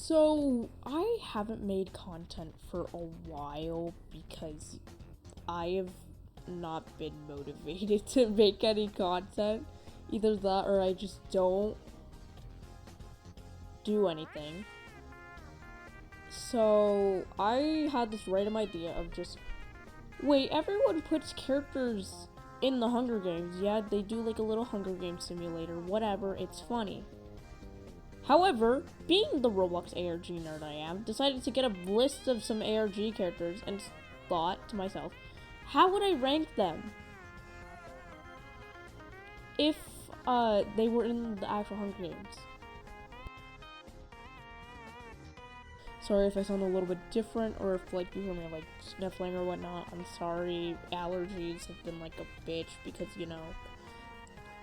So, I haven't made content for a while because I have not been motivated to make any content. Either that or I just don't do anything. So, I had this random idea of just, wait, everyone puts characters in the Hunger Games. Yeah, they do like a little Hunger Games simulator, whatever, it's funny. However, being the Roblox ARG nerd I am, decided to get a list of some ARG characters and thought to myself, how would I rank them if they were in the actual Hunger Games? Sorry if I sound a little bit different or if like you hear me like sniffling or whatnot. I'm sorry. Allergies have been like a bitch because, you know,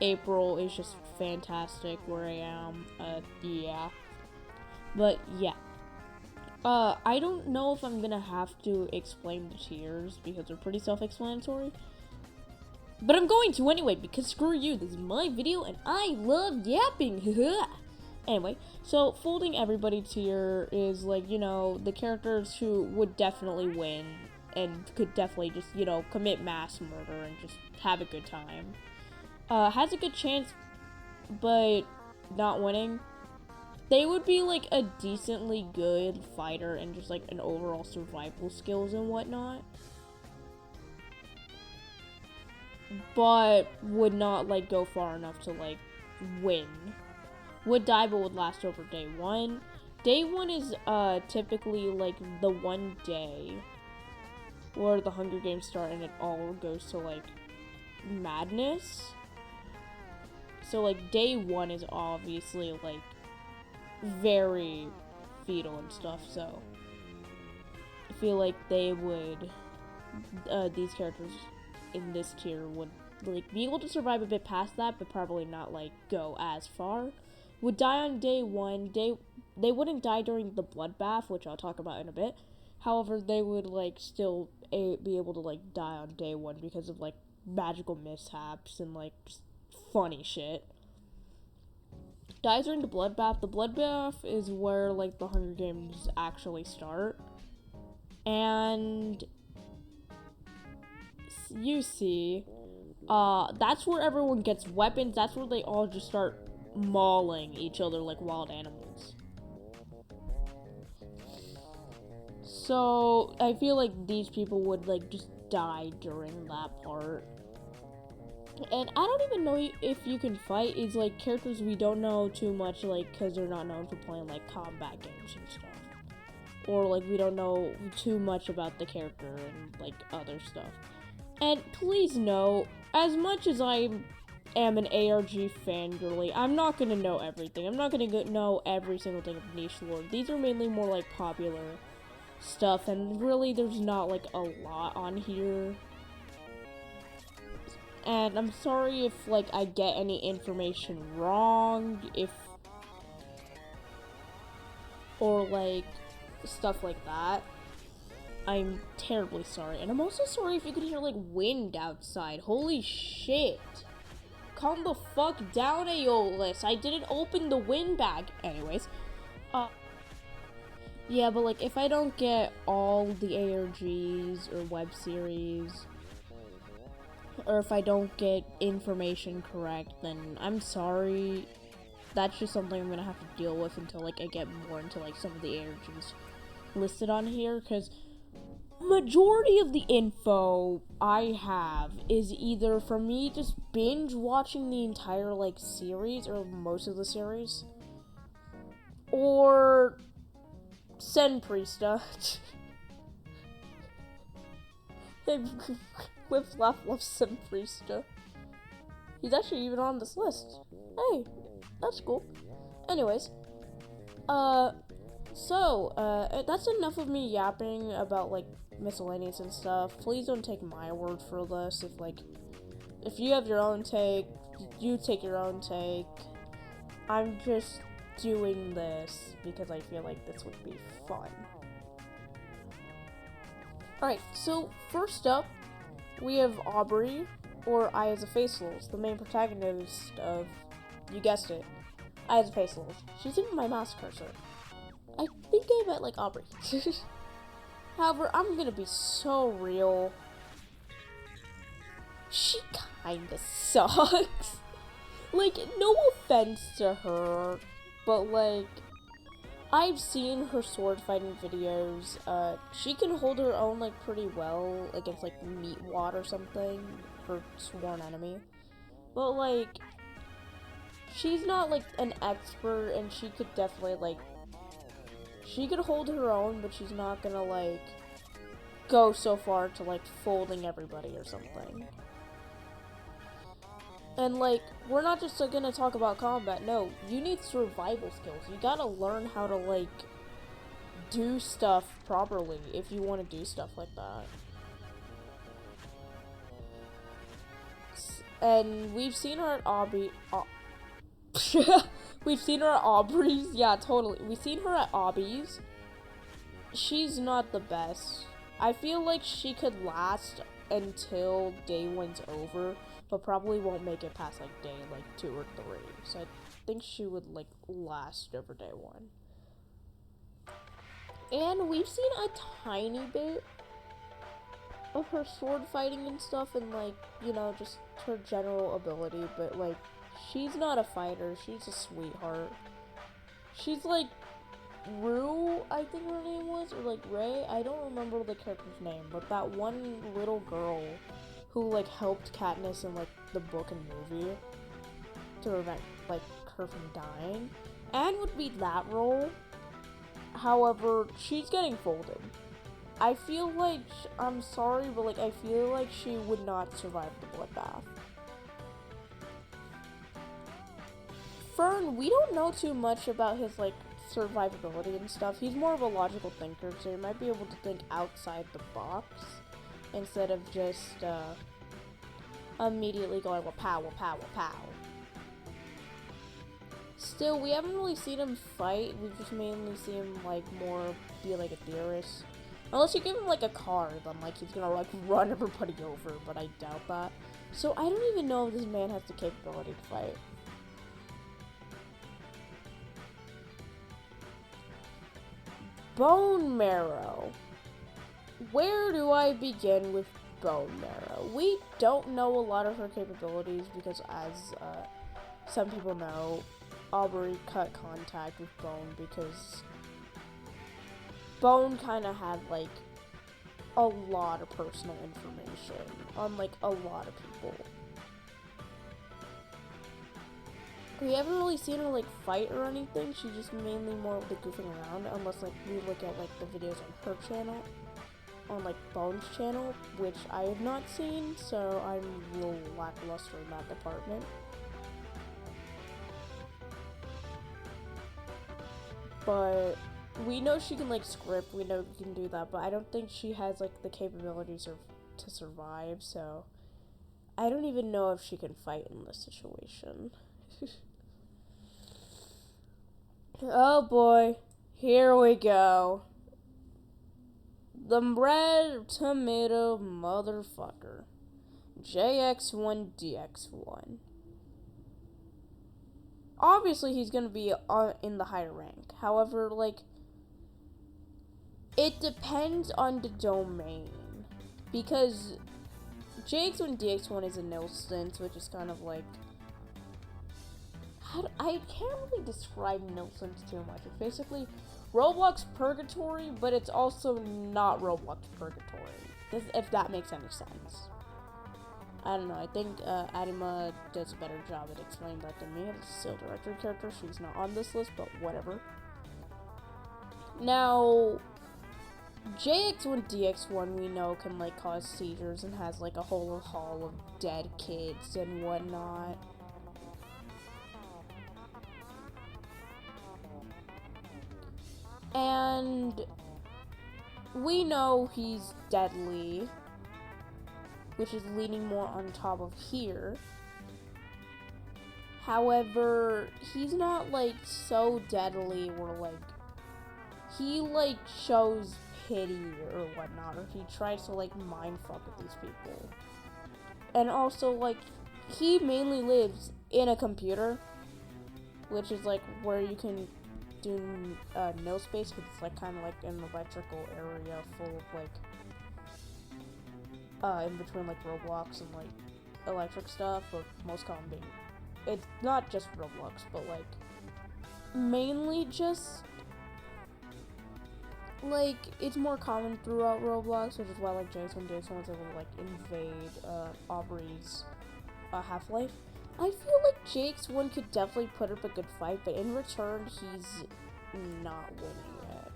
April is just fantastic where I am. Yeah. But yeah. I don't know if I'm gonna have to explain the tiers because they're pretty self-explanatory. But I'm going to anyway because screw you. This is my video and I love yapping. Anyway, so folding everybody tier is like, you know, the characters who would definitely win and could definitely just, you know, commit mass murder and just have a good time. Has a good chance, but not winning. They would be like a decently good fighter and just like an overall survival skills and whatnot. But would not like go far enough to like win. Would die but would last over day one. Day one is typically like the one day where the Hunger Games start and it all goes to like madness. So like day one is obviously like very fetal and stuff, so I feel like they would these characters in this tier would like be able to survive a bit past that, but probably not like go as far. Would die on day one. They wouldn't die during the bloodbath, which I'll talk about in a bit. However, they would like still be able to like die on day one because of like magical mishaps and like just funny shit. Dies during the bloodbath. The bloodbath is where like the Hunger Games actually start, and you see, that's where everyone gets weapons. That's where they all just start mauling each other like wild animals. So I feel like these people would like just die during that part. And I don't even know if you can fight. It's like characters we don't know too much, like because they're not known for playing like combat games and stuff, or like we don't know too much about the character and like other stuff. And please know, as much as I am an ARG fangirly, I'm not gonna know everything. I'm not gonna know every single thing of niche lore. These are mainly more like popular stuff, and really there's not like a lot on here. And I'm sorry if like I get any information wrong, or like stuff like that. I'm terribly sorry. And I'm also sorry if you could hear like wind outside. Holy shit. Calm the fuck down, Aeolus. I didn't open the wind bag. Anyways. Yeah, but like if I don't get all the ARGs or web series, or if I don't get information correct, then I'm sorry. That's just something I'm gonna have to deal with until like I get more into like some of the ARGs listed on here, because majority of the info I have is either from me just binge watching the entire like series or most of the series, or Sen Priesta. Live Laugh loves Sen Priesta. He's actually even on this list. Hey, that's cool. Anyways, that's enough of me yapping about like miscellaneous and stuff. Please don't take my word for this. If you have your own take, you take your own take. I'm just doing this because I feel like this would be fun. Alright, so first up, we have Aubrey, or I as a Faceless, the main protagonist of, you guessed it, I as a Faceless. She's even my mouse cursor. I think I meant like Aubrey. However, I'm gonna be so real. She kinda sucks. Like, no offense to her, but like, I've seen her sword fighting videos. She can hold her own like pretty well against like Meatwad or something, her sworn enemy. But like, she's not like an expert, and she could definitely like, she could hold her own, but she's not gonna like go so far to like folding everybody or something. And like, we're not just gonna talk about combat. No, you need survival skills. You gotta learn how to like do stuff properly if you want to do stuff like that. And we've seen her at Aubrey. We've seen her at Aubrey's. Yeah, totally. We've seen her at Aubrey's. She's not the best. I feel like she could last until day one's over, but probably won't make it past like day like 2 or 3. So I think she would like last over day 1. And we've seen a tiny bit of her sword fighting and stuff, and like, you know, just her general ability, but like, she's not a fighter. She's a sweetheart. She's like Rue, I think her name was, or like Ray. I don't remember the character's name, but that one little girl who like helped Katniss in like the book and movie to prevent like her from dying. Anne would be that role. However, she's getting folded. I feel like, I'm sorry, but like, I feel like she would not survive the bloodbath. Fern, we don't know too much about his like survivability and stuff. He's more of a logical thinker, so he might be able to think outside the box instead of just immediately going wapow, wapow, wapow. Still, we haven't really seen him fight. We've just mainly seen him like more be like a theorist. Unless you give him like a car, then like he's gonna like run everybody over, but I doubt that. So I don't even know if this man has the capability to fight. Bone marrow. Where do I begin with bone marrow? We don't know a lot of her capabilities because, as some people know, Aubrey cut contact with Bone because Bone kind of had like a lot of personal information on like a lot of people. We haven't really seen her like fight or anything. She's just mainly more of the goofing around, unless like we look at like the videos on her channel, on like Bone's channel, which I have not seen, so I'm a little lackluster in that department. But we know she can like script, we know she can do that, but I don't think she has like the capabilities to survive, so I don't even know if she can fight in this situation. Oh boy, here we go. The red tomato motherfucker. JX1DX1. Obviously, he's gonna be in the higher rank. However, like, it depends on the domain. Because JX1DX1 is a nil stance, which is kind of like, I can't really describe Nilson's too much. It's basically Roblox Purgatory, but it's also not Roblox Purgatory, if that makes any sense. I don't know, I think Adima does a better job at explaining that to me. It's still director character, she's not on this list, but whatever. Now, JX1DX1 we know can like cause seizures and has like a whole hall of dead kids and whatnot. And we know he's deadly, which is leaning more on top of here. However, he's not like so deadly where like he like shows pity or whatnot, or he tries to like mindfuck with these people. And also like he mainly lives in a computer, which is like where you can doing no space because it's like kind of like an electrical area full of like in between like Roblox and like electric stuff, but most common being it's not just Roblox, but like mainly just like it's more common throughout Roblox, which is why like Jason was able to like invade Aubrey's Half-Life. I feel like Jake's one could definitely put up a good fight, but in return he's not winning yet.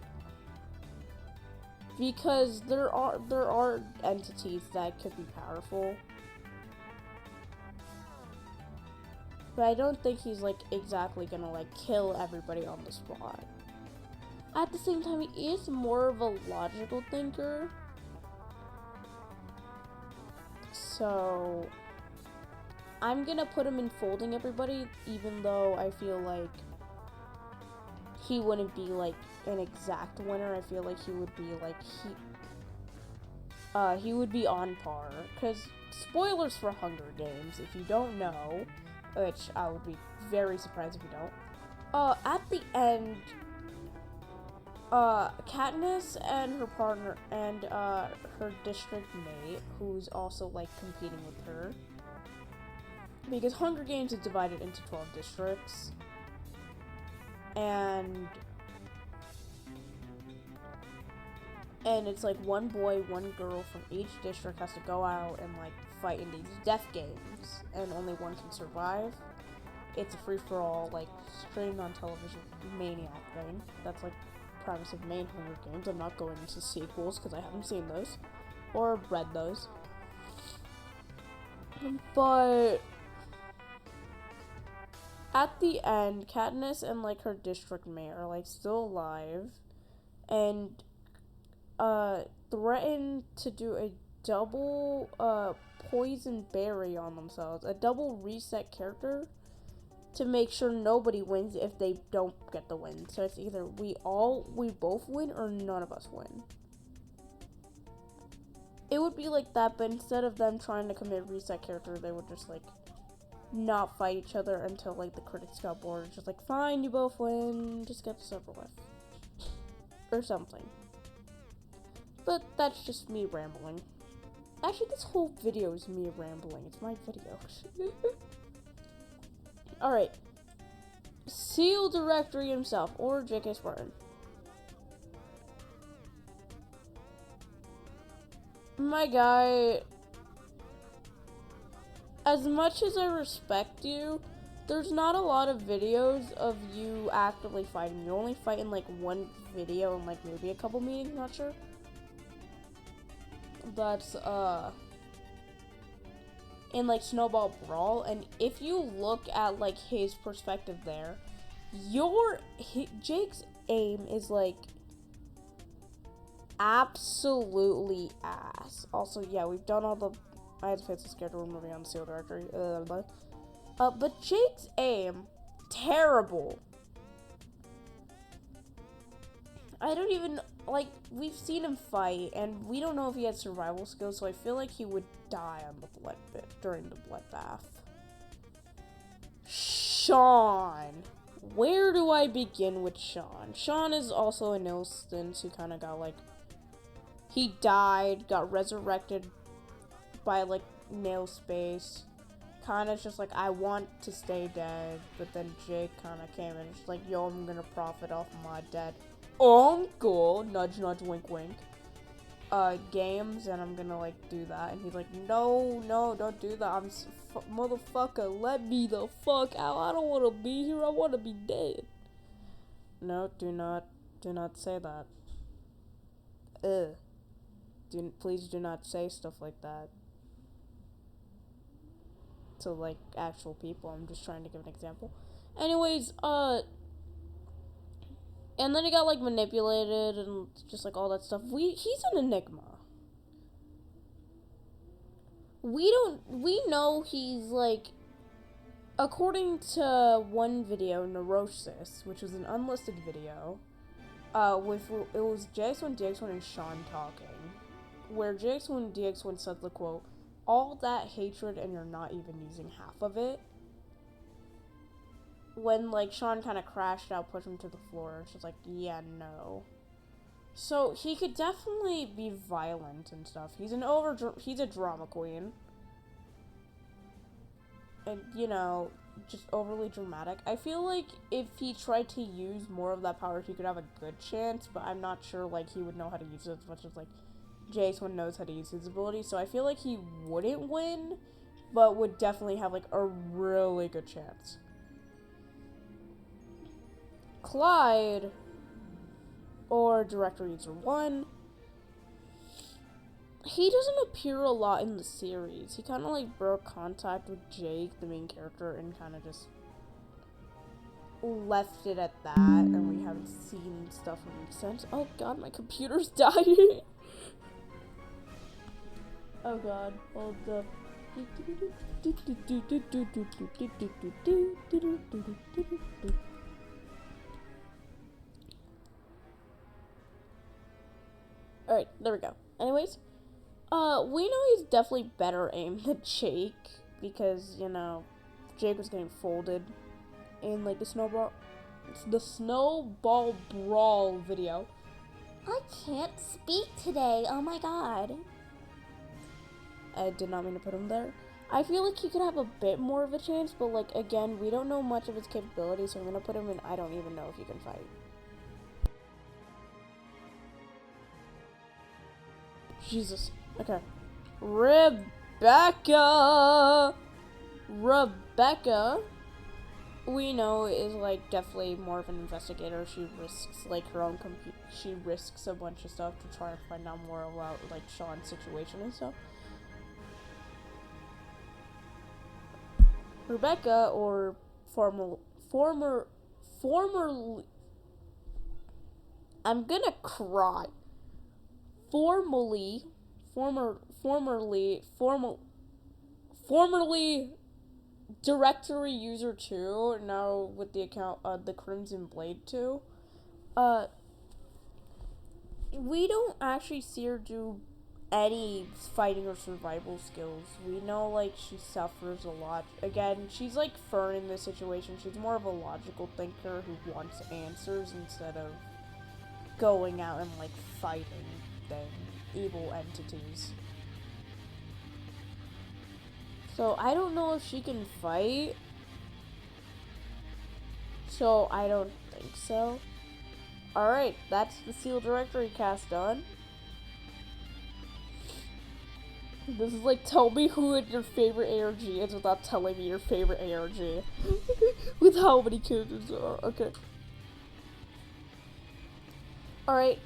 Because there are entities that could be powerful. But I don't think he's like exactly gonna like kill everybody on the spot. At the same time, he is more of a logical thinker. So I'm gonna put him in folding everybody, even though I feel like he wouldn't be like an exact winner. I feel like he would be like he would be on par. Cause spoilers for Hunger Games, if you don't know, which I would be very surprised if you don't. At the end, Katniss and her partner and her district mate, who's also like competing with her, because Hunger Games is divided into 12 districts, and it's like one boy, one girl from each district has to go out and like fight in these death games, and only one can survive. It's a free-for-all, like streamed on television maniac thing. That's like premise of main Hunger Games. I'm not going into sequels because I haven't seen those or read those. But at the end, Katniss and like her district mayor are like still alive and threaten to do a double poison berry on themselves, a double reset character, to make sure nobody wins if they don't get the win. So it's either we both win or none of us win. It would be like that, but instead of them trying to commit reset character, they would just like not fight each other until like the critics got bored. Just like, fine, you both win, just get this over with. Or something. But that's just me rambling. Actually, this whole video is me rambling. It's my video. Alright. Seal Directory himself, or J.K. Spartan. My guy, as much as I respect you, there's not a lot of videos of you actively fighting. You only fight in like one video and like maybe a couple meetings, not sure. That's in like Snowball Brawl, and if you look at like his perspective there, Jake's aim is like absolutely ass. Also, yeah, we've done all the I had to face the scared we're moving on the Seal Directory. But Jake's aim, terrible. I don't even, like, we've seen him fight, and we don't know if he has survival skills, so I feel like he would die on the during the bloodbath. Sean. Where do I begin with Sean? Sean is also an instance who kind of got, like, he died, got resurrected by, like, nail space. Kind of just like, I want to stay dead, but then Jake kind of came and just like, yo, I'm gonna profit off of my dead uncle, nudge, nudge, wink, wink, games, and I'm gonna, like, do that, and he's like, no, don't do that, motherfucker, let me the fuck out, I don't want to be here, I want to be dead. No, do not say that. Please do not say stuff like that to, like, actual people. I'm just trying to give an example. Anyways, and then he got, like, manipulated and just, like, all that stuff. He's an enigma. We know he's, like, according to one video, Neurosis, which was an unlisted video, it was JX1, DX1, and Sean talking, where JX1 and DX1 said the quote, all that hatred and you're not even using half of it. when like Sean kind of crashed out, pushed him to the floor. It's just like, yeah, no. So he could definitely be violent and stuff. He's a drama queen. And, you know, just overly dramatic. I feel like if he tried to use more of that power, he could have a good chance, but I'm not sure, like, he would know how to use it as much as, like, Jason knows how to use his ability. So I feel like he wouldn't win, but would definitely have, like, a really good chance. Clyde, or Director User 1, he doesn't appear a lot in the series. He kind of like broke contact with Jake, the main character, and kind of just left it at that, and we haven't seen stuff from him since. Oh god, my computer's dying. Oh god, hold up. Alright, there we go. Anyways, we know he's definitely better aimed than Jake, because, you know, Jake was getting folded in, like, the snowball brawl video. I can't speak today, oh my god. I did not mean to put him there. I feel like he could have a bit more of a chance, but, like, again, we don't know much of his capabilities, so I'm gonna put him in I don't even know if he can fight. Jesus. Okay. Rebecca, we know is like definitely more of an investigator. She risks like her own she risks a bunch of stuff to try and find out more about like Sean's situation and stuff. Rebecca, or formerly, I'm gonna cry. Formerly Directory User 2, now with the account, the Crimson Blade 2. We don't actually see her do any fighting or survival skills. We know, like, she suffers a lot. Again, she's like Fern in this situation. She's more of a logical thinker who wants answers instead of going out and, like, fighting evil entities. So I don't know if she can fight. So I don't think so. Alright, that's the Seal Directory cast done. This is like, tell me who your favorite ARG is without telling me your favorite ARG. With how many characters there are. Okay. Alright.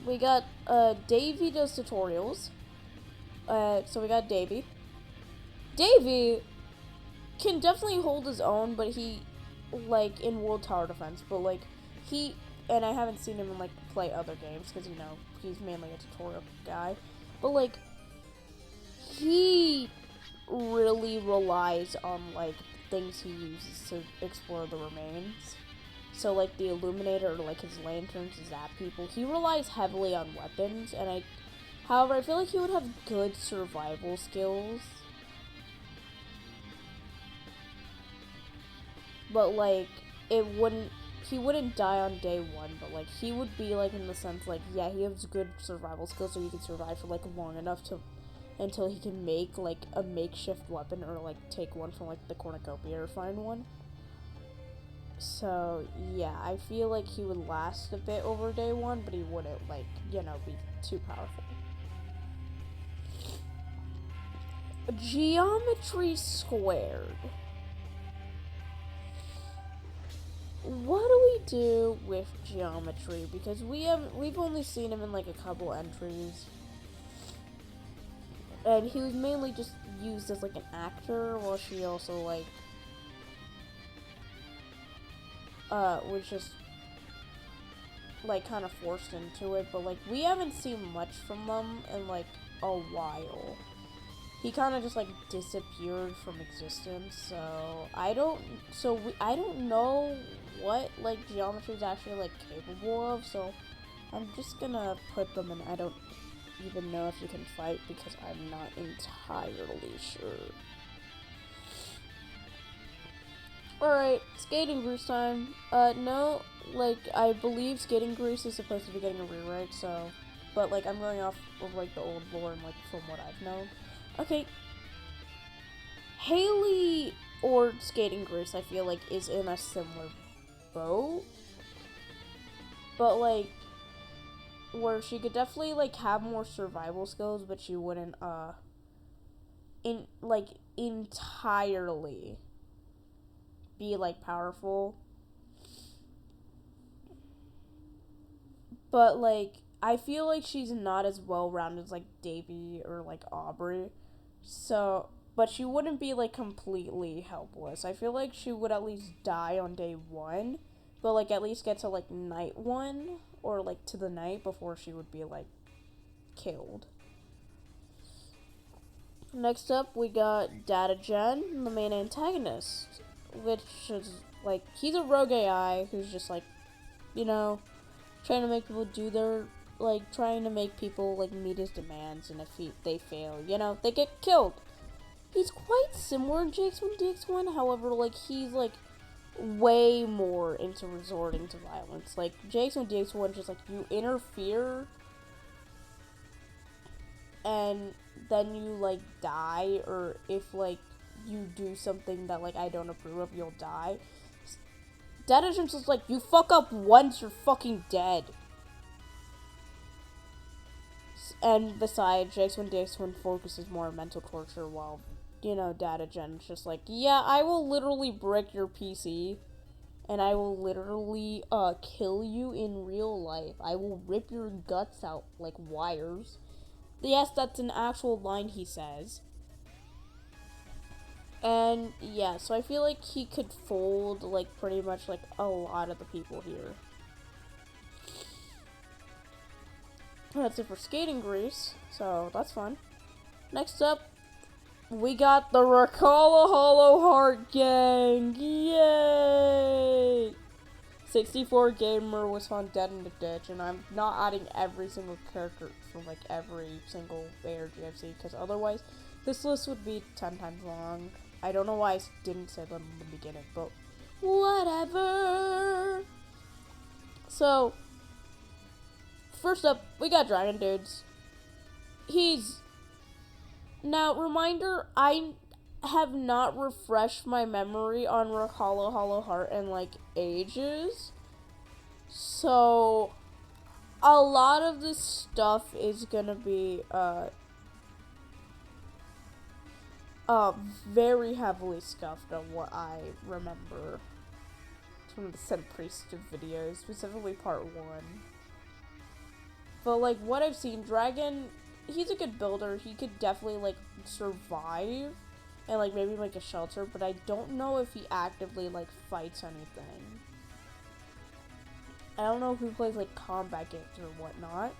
We got, Davey does tutorials. So we got Davey. Davey can definitely hold his own, but he, like, in World Tower Defense, but, like, and I haven't seen him, like, play other games, because, you know, he's mainly a tutorial guy, but, like, he really relies on, like, things he uses to explore the remains. So, like, the Illuminator, or, like, his lanterns to zap people. He relies heavily on weapons, and however, I feel like he would have good survival skills. But, like, he wouldn't die on day one, but, like, he would be, like, in the sense, like, yeah, he has good survival skills, so he can survive for, like, long enough until he can make, like, a makeshift weapon, or, like, take one from, like, the cornucopia or find one. So, yeah, I feel like he would last a bit over day one, but he wouldn't, like, you know, be too powerful. Geometry Squared. What do we do with Geometry? Because we've only seen him in, like, a couple entries. And he was mainly just used as, like, an actor, while she also, like, was just, like, kind of forced into it, but, like, we haven't seen much from them in, like, a while. He kind of just, like, disappeared from existence, so I don't know what, like, Geometry is actually, like, capable of, so I'm just gonna put them in I don't even know if you can fight, because I'm not entirely sure. Alright, skating grease time. No, like, I believe skating grease is supposed to be getting a rewrite, so, but, like, I'm going off of, like, the old lore and, like, from what I've known. Okay, Haley or skating grease, I feel like, is in a similar boat, but, like, where she could definitely, like, have more survival skills, but she wouldn't, entirely be, like, powerful. But, like, I feel like she's not as well-rounded as, like, Davy or, like, Aubrey. So, but she wouldn't be, like, completely helpless. I feel like she would at least die on day 1, but, like, at least get to, like, night 1, or, like, to the night before she would be, like, killed. Next up, we got Data Gen, the main antagonist, which is, like, he's a rogue AI who's just, like, you know, trying to make people do their, like, trying to make people, like, meet his demands, and if they fail, you know, they get killed. He's quite similar to JX1DX1, however, like, he's, like, way more into resorting to violence. Like, JX1DX1 is just, like, you interfere, and then you, like, die, or if, like, you do something that, like, I don't approve of, you'll die. Datagen's just like, you fuck up once, you're fucking dead. And besides, JX1DX1 focuses more on mental torture, while, you know, Datagen's just like, yeah, I will literally brick your PC, and I will literally, kill you in real life. I will rip your guts out like wires. Yes, that's an actual line he says. And, yeah, so I feel like he could fold, like, pretty much, like, a lot of the people here. That's it for skating grease, so that's fun. Next up, we got the Rakala Hollow Heart Gang! Yay! 64 Gamer was found dead in the ditch, and I'm not adding every single character from, like, every single ARG I've seen, because otherwise, this list would be 10 times long. I don't know why I didn't say that in the beginning, but whatever. So, first up, we got Dragon Dudes. Now, reminder, I have not refreshed my memory on Rakala Hollow Heart in, like, ages. So, a lot of this stuff is gonna be, very heavily scuffed on what I remember from the Sen Priest videos, specifically part 1. But, like, what I've seen, Dragon, he's a good builder. He could definitely, like, survive and, like, maybe make a shelter, but I don't know if he actively, like, fights anything. I don't know if he plays, like, combat games or whatnot.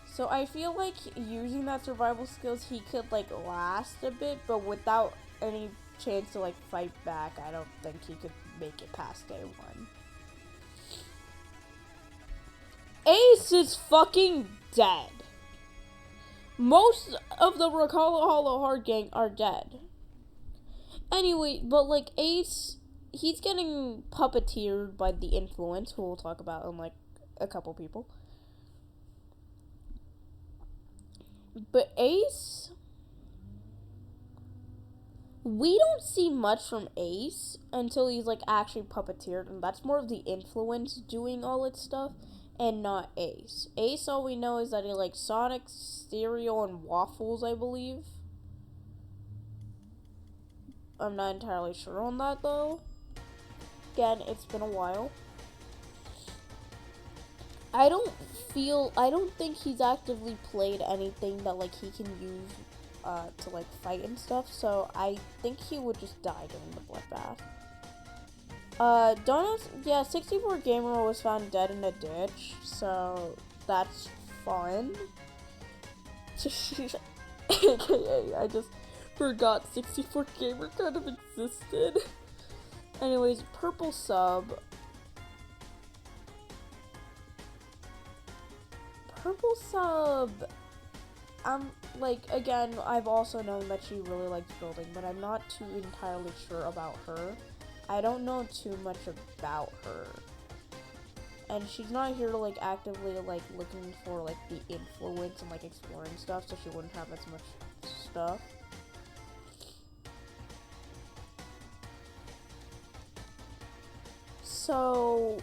So I feel like using that survival skills, he could, like, last a bit, but without any chance to, like, fight back, I don't think he could make it past day 1. Ace is fucking dead. Most of the Rakala Hollow Heart Gang are dead. Anyway, but, like, Ace, he's getting puppeteered by the Influence, who we'll talk about in, like, a couple people. But Ace, we don't see much from Ace until he's, like, actually puppeteered, and that's more of the Influence doing all its stuff, and not Ace. Ace, all we know is that he likes Sonic, cereal, and waffles, I believe. I'm not entirely sure on that, though. Again, it's been a while. I don't think he's actively played anything that, like, he can use to, like, fight and stuff, so I think he would just die during the bloodbath. Donuts, yeah, 64 Gamer was found dead in a ditch, so that's fun. AKA, I just forgot 64 Gamer kind of existed. Anyways, Purple Sub. Like, again, I've also known that she really likes building, but I'm not too entirely sure about her. I don't know too much about her. And she's not here to, like, actively, like, looking for, like, the influence and, like, exploring stuff, so she wouldn't have as much stuff. So,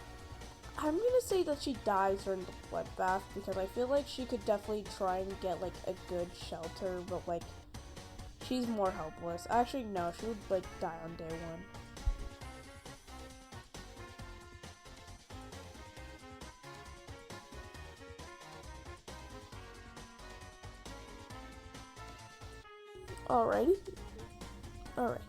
I'm gonna say that she dies during the bloodbath, because I feel like she could definitely try and get, like, a good shelter, but, like, she's more helpless. Actually, no, she would, like, die on day one. Alrighty. Alright.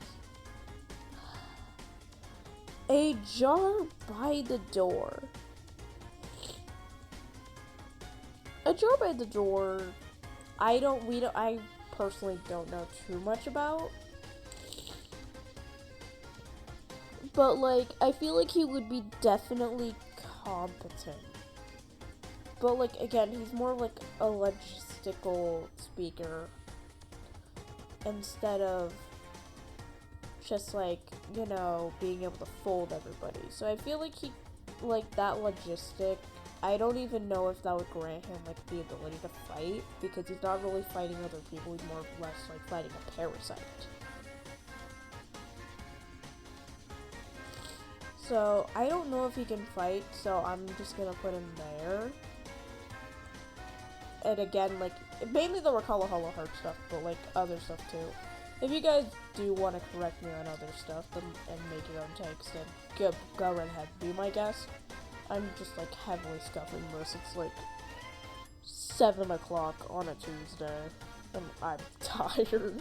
A jar by the door. A jar by the door, I personally don't know too much about. But, like, I feel like he would be definitely competent. But, like, again, he's more like a logistical speaker instead of just, like, you know, being able to fold everybody. So I feel like like, that logistic, I don't even know if that would grant him, like, the ability to fight, because he's not really fighting other people, he's more or less, like, fighting a parasite. So, I don't know if he can fight, so I'm just gonna put him there. And again, like, mainly the Recall Hollow Heart stuff, but, like, other stuff, too. If you guys do want to correct me on other stuff and make your own takes, then go right ahead, be my guest. I'm just, like, heavily scuffing this. It's, like, 7 o'clock on a Tuesday, and I'm tired.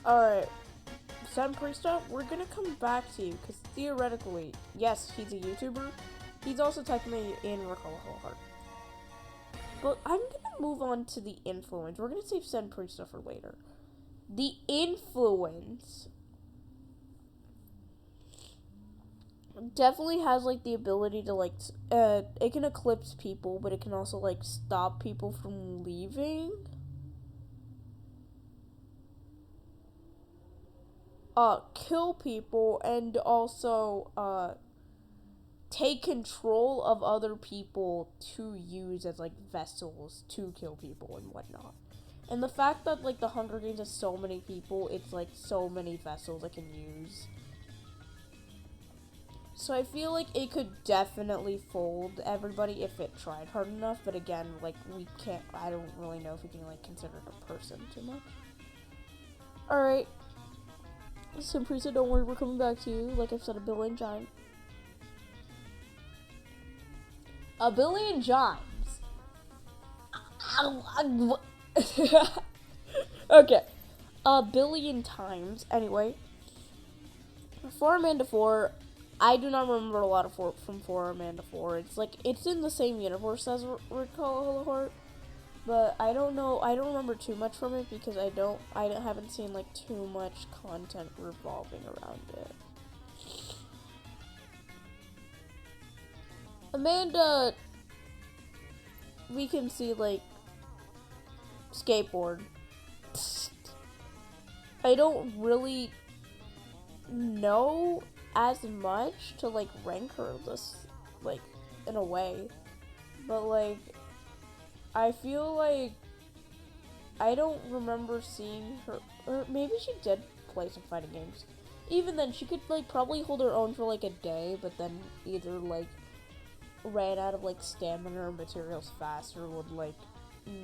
Alright, Sam Krista, we're gonna come back to you, because theoretically, yes, he's a YouTuber. He's also technically in Recall Hollow Heart. But I'm gonna move on to the influence. We're gonna save Sen Prista for later. The influence definitely has, like, the ability to, like, it can eclipse people, but it can also, like, stop people from leaving. Kill people, and also, take control of other people to use as, like, vessels to kill people and whatnot. And the fact that, like, the Hunger Games has so many people, it's, like, so many vessels it can use. So I feel like it could definitely fold everybody if it tried hard enough, but again, like, I don't really know if we can, like, consider it a person too much. Alright. So, Prisa, don't worry, we're coming back to you, like I've said a billion times. A billion times. Okay. A billion times. Anyway. For Amanda 4, I do not remember a lot of from For Amanda 4. It's like, it's in the same universe as Recall Hollow Heart. But I don't know, I don't remember too much from it because I haven't seen, like, too much content revolving around it. Amanda, we can see, like, skateboard. I don't really know as much to, like, rank her this, like, in a way. But, like, I feel like I don't remember seeing her, or maybe she did play some fighting games. Even then, she could, like, probably hold her own for, like, a day, but then either, like, ran out of, like, stamina or materials fast, or would, like,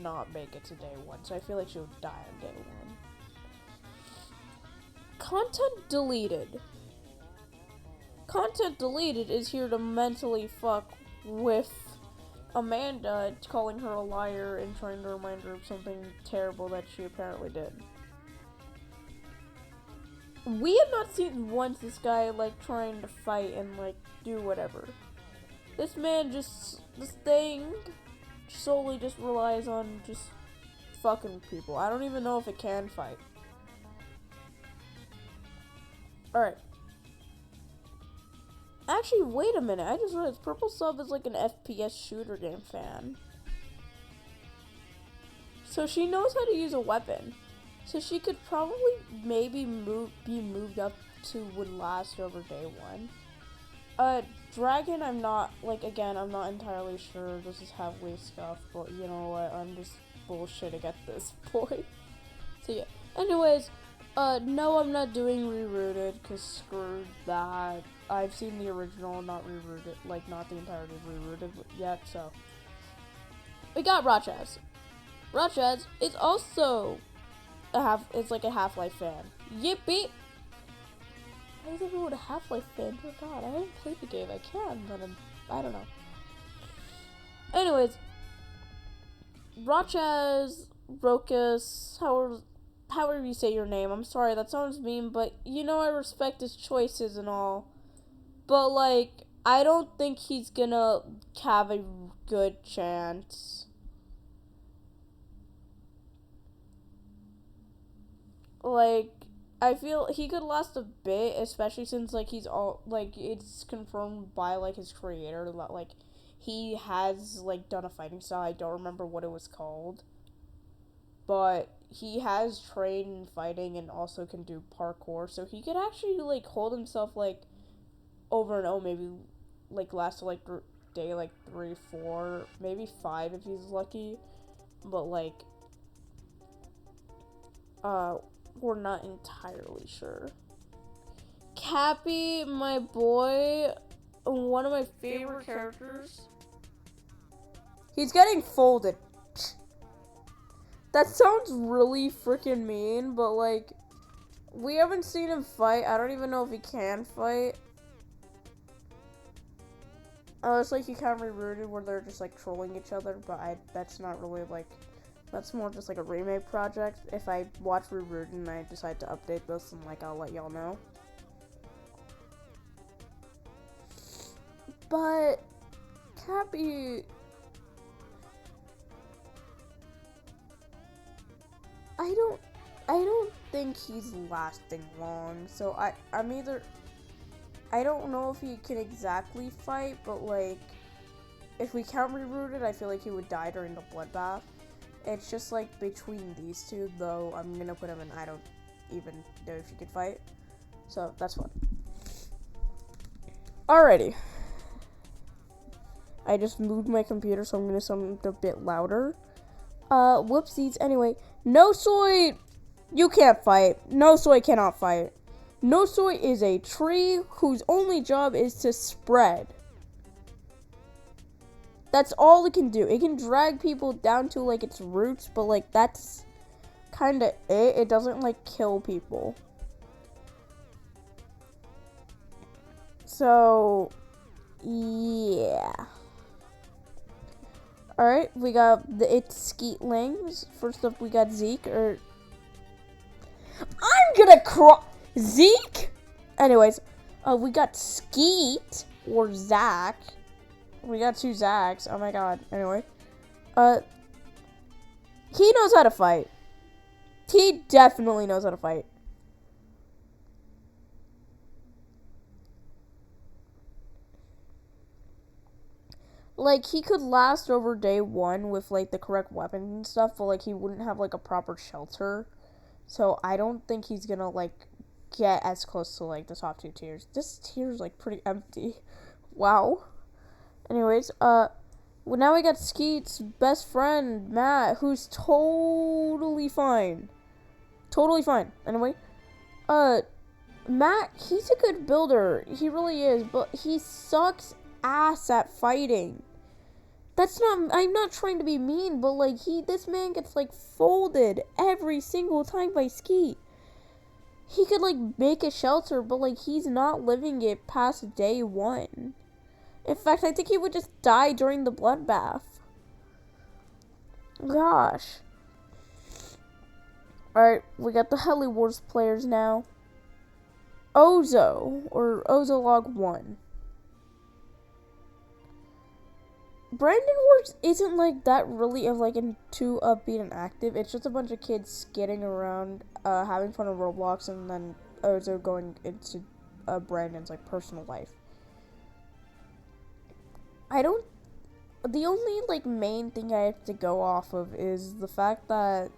not make it to day one. So I feel like she would die on day one. Content deleted. Content deleted is here to mentally fuck with Amanda, calling her a liar and trying to remind her of something terrible that she apparently did. We have not seen once this guy, like, trying to fight and, like, do whatever. This thing solely just relies on just fucking people. I don't even know if it can fight. Alright. Actually, wait a minute. I just realized Purple Sub is, like, an FPS shooter game fan. So she knows how to use a weapon. So she could probably maybe be moved up to would last over day 1. Dragon, I'm not, like, again, I'm not entirely sure. This is heavily scuffed, but you know what? I'm just bullshitting at this point. So yeah. Anyways, no, I'm not doing Rerouted, because screw that. I've seen the original, not Rerouted, like, not the entirety of Rerouted yet, so. We got Rachaz. Rachaz is also it's like a Half-Life fan. Yippee! Why is everyone a Half-Life fan? Oh god, I haven't played the game. I can, but I don't know. Anyways, Rachaz, Rokas, however you say your name. I'm sorry, that sounds mean, but you know I respect his choices and all. But like, I don't think he's gonna have a good chance. Like, I feel he could last a bit, especially since like he's all like it's confirmed by like his creator that like he has like done a fighting style. I don't remember what it was called, but he has trained in fighting and also can do parkour, so he could actually like hold himself like over and over, maybe like last like day like 3, 4, maybe 5 if he's lucky, but like we're not entirely sure. Cappy, my boy, one of my favorite characters. He's getting folded. That sounds really freaking mean, but like, we haven't seen him fight. I don't even know if he can fight. It's like he kind of rerouted where they're just like trolling each other, but that's not really like, that's more just like a remake project. If I watch Rerouted and I decide to update this, then like I'll let y'all know. But Cappy, I don't think he's lasting long. So I'm either, I don't know if he can exactly fight, but like if we count Rerouted, I feel like he would die during the bloodbath. It's just like between these two, though. I'm gonna put him in. I don't even know if he could fight, so that's fun. Alrighty. I just moved my computer, so I'm gonna sound a bit louder. Whoopsies. Anyway, No Soy, you can't fight. No Soy cannot fight. No Soy is a tree whose only job is to spread. That's all it can do. It can drag people down to like its roots, but like that's kind of it. It doesn't like kill people. So yeah. Alright, we got it's Skeetlings. First up, we got Zeke, or I'm gonna cry. Zeke? Anyways, we got Skeet, or Zach. We got 2 Zachs. Oh my god. Anyway. He knows how to fight. He definitely knows how to fight. Like, he could last over day 1 with, like, the correct weapons and stuff, but, like, he wouldn't have, like, a proper shelter. So, I don't think he's gonna, like, get as close to, like, the top 2 tiers. This tier's, like, pretty empty. Wow. Anyways, well, now we got Skeet's best friend, Matt, who's totally fine. Totally fine. Anyway, Matt, he's a good builder. He really is, but he sucks ass at fighting. I'm not trying to be mean, but like this man gets like folded every single time by Skeet. He could like make a shelter, but like he's not living it past day 1. In fact, I think he would just die during the bloodbath. Gosh. Alright, we got the Heli Wars players now. Ozo, or Ozolog 1. Brandon Wars isn't like that really of like too upbeat and active. It's just a bunch of kids skidding around, having fun on Roblox, and then Ozo going into Brandon's like personal life. The only like main thing I have to go off of is the fact that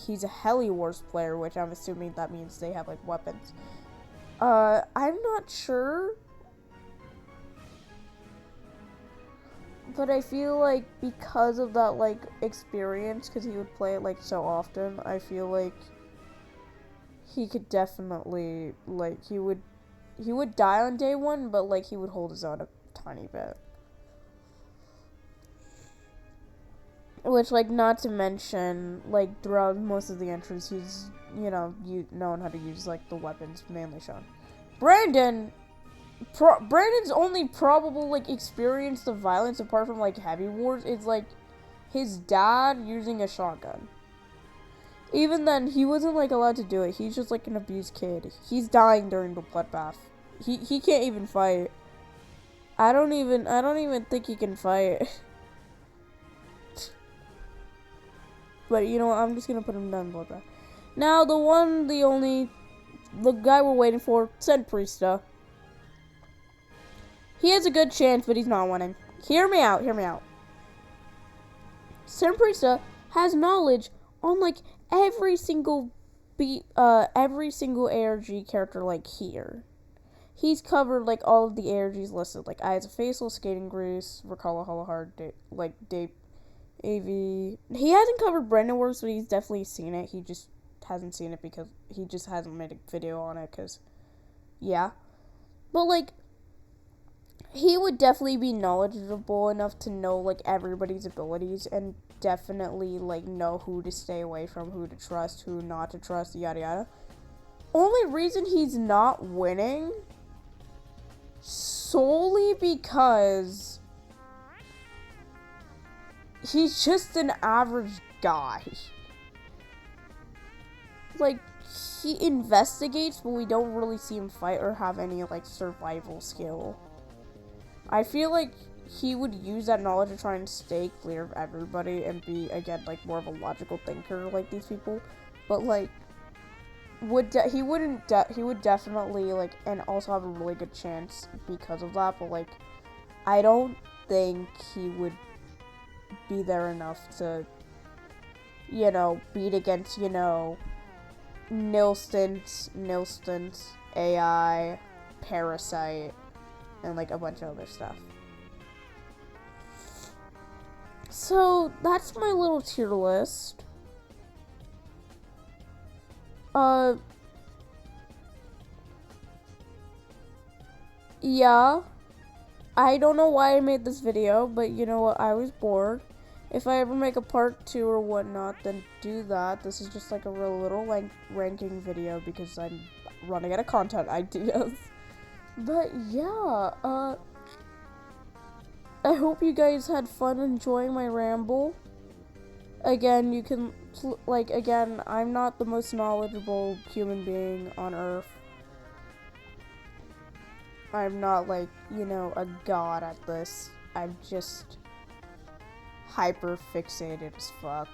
he's a Heli Wars player, which I'm assuming that means they have like weapons. I'm not sure, but I feel like because of that like experience, because he would play it like so often, I feel like he could definitely like he would die on day one, but like he would hold his own a tiny bit. Which, like, not to mention, like, throughout most of the entries, he's, you know, known how to use, like, the weapons mainly shown. Brandon's only probable, like, experience of violence, apart from, like, Heavy Wars, is, like, his dad using a shotgun. Even then, he wasn't, like, allowed to do it. He's just, like, an abused kid. He's dying during the bloodbath. He can't even fight. I don't even think he can fight. But, you know what, I'm just gonna put him down bloodbath. Now, the guy we're waiting for, Sen Priesta. He has a good chance, but he's not winning. Hear me out. Sen Priesta has knowledge on, like, every single ARG character, like, here. He's covered, like, all of the ARGs listed, like, Eyes of Faithful, Skating Grease, Recall a Hollow Heart, AV. He hasn't covered Brandon Wars, but he's definitely seen it. He just hasn't seen it because he just hasn't made a video on it, because, yeah. But, like, he would definitely be knowledgeable enough to know, like, everybody's abilities and definitely, like, know who to stay away from, who to trust, who not to trust, yada yada. Only reason he's not winning solely because he's just an average guy. Like, he investigates, but we don't really see him fight or have any, like, survival skill. I feel like he would use that knowledge to try and stay clear of everybody and be, again, like, more of a logical thinker like these people. But, like, he would definitely, like, and also have a really good chance because of that, but, like, I don't think he would be there enough to, you know, beat against, you know, Nilstance, AI, Parasite, and, like, a bunch of other stuff. So, that's my little tier list. Yeah. I don't know why I made this video, but you know what, I was bored. If I ever make a part 2 or whatnot, then do that. This is just like a real little like ranking video because I'm running out of content ideas. But yeah, I hope you guys had fun enjoying my ramble. Again, you can, like, again, I'm not the most knowledgeable human being on Earth. I'm not, like, you know, a god at this. I'm just hyper fixated as fuck.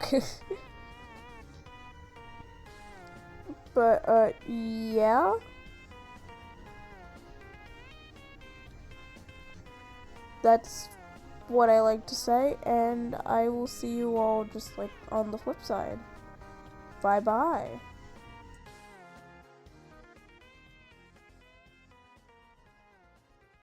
But, yeah. That's what I like to say, and I will see you all just, like, on the flip side. Bye-bye.